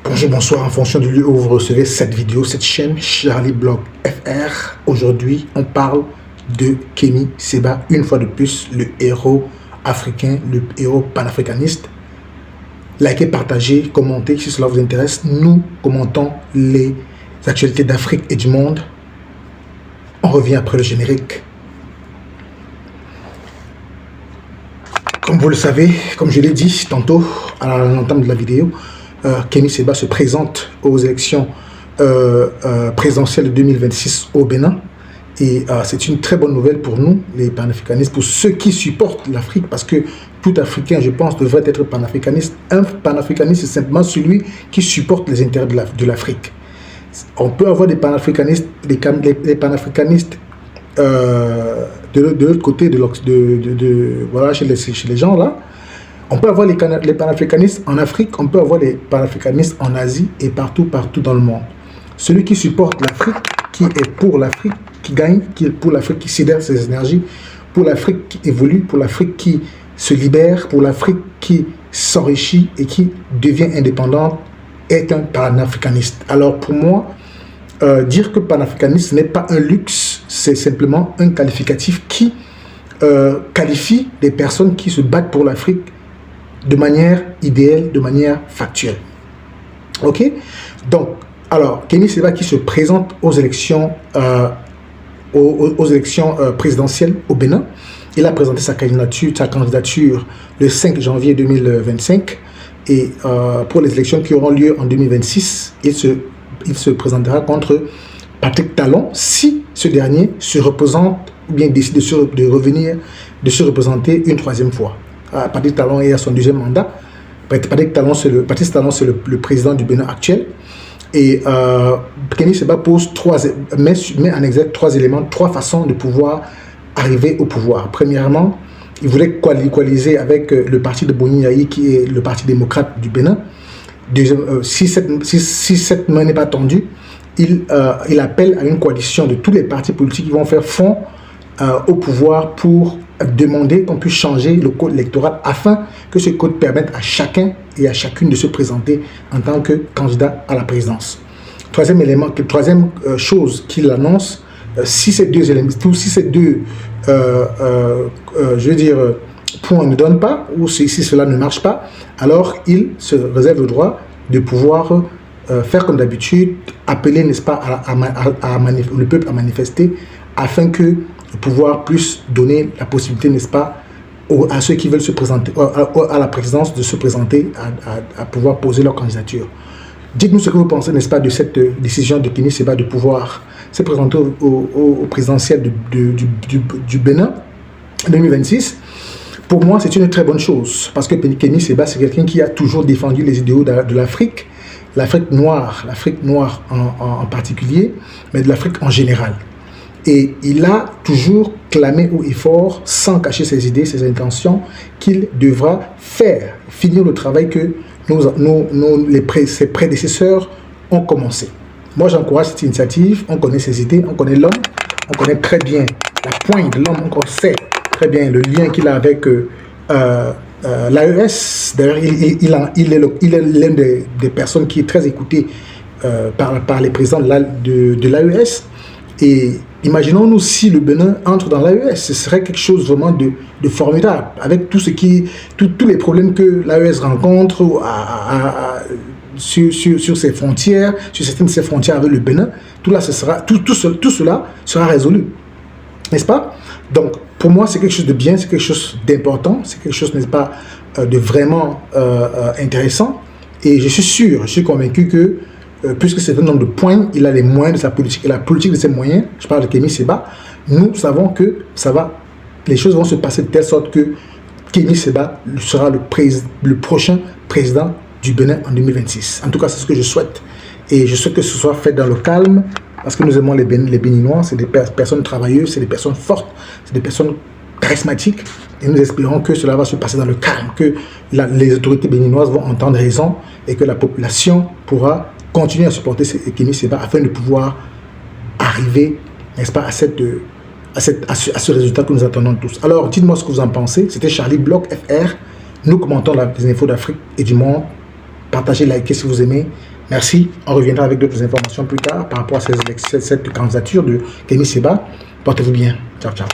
Bonjour, bonsoir, en fonction du lieu où vous recevez cette vidéo, cette chaîne Charlie Blog FR. Aujourd'hui, on parle de Kémy Séba, une fois de plus, le héros africain, le héros panafricaniste. Likez, partagez, commentez si cela vous intéresse. Nous commentons les actualités d'Afrique et du monde. On revient après le générique. Comme vous le savez, comme je l'ai dit tantôt à l'entame de la vidéo, Kémy Séba se présente aux élections présidentielles de 2026 au Bénin. Et c'est une très bonne nouvelle pour nous, les panafricanistes, pour ceux qui supportent l'Afrique, parce que tout Africain, je pense, devrait être panafricaniste. Un panafricaniste, c'est simplement celui qui supporte les intérêts de l'Afrique. On peut avoir des panafricanistes, les panafricanistes de l'autre côté, voilà, chez les gens là. On peut avoir les panafricanistes en Afrique, on peut avoir les panafricanistes en Asie et partout dans le monde. Celui qui supporte l'Afrique, qui est pour l'Afrique, qui gagne, qui est pour l'Afrique, qui sidère ses énergies, pour l'Afrique qui évolue, pour l'Afrique qui se libère, pour l'Afrique qui s'enrichit et qui devient indépendante, est un panafricaniste. Alors pour moi, dire que panafricaniste n'est pas un luxe, c'est simplement un qualificatif qui qualifie des personnes qui se battent pour l'Afrique de manière idéale, de manière factuelle. Ok? Donc, alors, Kémy Séba qui se présente aux élections, présidentielles au Bénin, il a présenté sa candidature le 5 janvier 2025 et pour les élections qui auront lieu en 2026, il se présentera contre Patrick Talon si ce dernier se représente ou bien décide de se représenter une troisième fois. Patrick Talon est à son deuxième mandat. Patrick Talon, c'est le président du Bénin actuel. Et Kémy Séba met en exergue trois éléments, trois façons de pouvoir arriver au pouvoir. Premièrement, il voulait coaliser avec le parti de Boni Yayi, qui est le parti démocrate du Bénin. Deuxième, si cette main n'est pas tendue, il appelle à une coalition de tous les partis politiques qui vont faire front au pouvoir pour demander qu'on puisse changer le code électoral afin que ce code permette à chacun et à chacune de se présenter en tant que candidat à la présidence. Troisième chose qu'il annonce, si ces deux points ne donnent pas, ou si cela ne marche pas, alors il se réserve le droit de pouvoir faire comme d'habitude, appeler, n'est-ce pas, le peuple à manifester afin que le pouvoir puisse donner la possibilité, n'est-ce pas, à ceux qui veulent se présenter à la présidence de se présenter, à pouvoir poser leur candidature. Dites-nous ce que vous pensez, n'est-ce pas, de cette décision de Kémy Séba de pouvoir se présenter au présidentiel du Bénin 2026. Pour moi, c'est une très bonne chose, parce que Kémy Séba, c'est quelqu'un qui a toujours défendu les idéaux de l'Afrique, l'Afrique noire en particulier, mais de l'Afrique en général. Et il a toujours clamé haut et fort, sans cacher ses idées, ses intentions, qu'il devra finir le travail que ses prédécesseurs ont commencé. Moi, j'encourage cette initiative. On connaît ses idées, on connaît l'homme, on connaît très bien la pointe de l'homme, on sait très bien le lien qu'il a avec l'AES. D'ailleurs, il est l'une des personnes qui est très écoutée par les présidents de l'AES. Et imaginons-nous si le Bénin entre dans l'AES, ce serait quelque chose vraiment de formidable, avec tous les problèmes que l'AES rencontre sur ses frontières, sur certaines de ses frontières avec le Bénin. Tout cela sera résolu, n'est-ce pas? Donc, pour moi, c'est quelque chose de bien, c'est quelque chose d'important, c'est quelque chose, n'est-ce pas, de vraiment intéressant. Et je suis convaincu que puisque c'est un homme de poing, il a les moyens de sa politique et la politique de ses moyens. Je parle de Kémy Séba. Nous savons que les choses vont se passer de telle sorte que Kémy Séba sera le prochain président du Bénin en 2026. En tout cas, c'est ce que je souhaite. Et je souhaite que ce soit fait dans le calme, parce que nous aimons les Béninois. C'est des personnes travailleuses, c'est des personnes fortes, c'est des personnes charismatiques. Et nous espérons que cela va se passer dans le calme, que les autorités béninoises vont entendre raison et que la population pourra continuer à supporter Kémy Séba afin de pouvoir arriver, n'est-ce pas, à ce résultat que nous attendons tous. Alors, dites-moi ce que vous en pensez. C'était Charlie Blog FR. Nous commentons les infos d'Afrique et du monde. partagez, likez si vous aimez. Merci. On reviendra avec d'autres informations plus tard par rapport à cette candidature de Kémy Séba. Portez-vous bien. Ciao, ciao.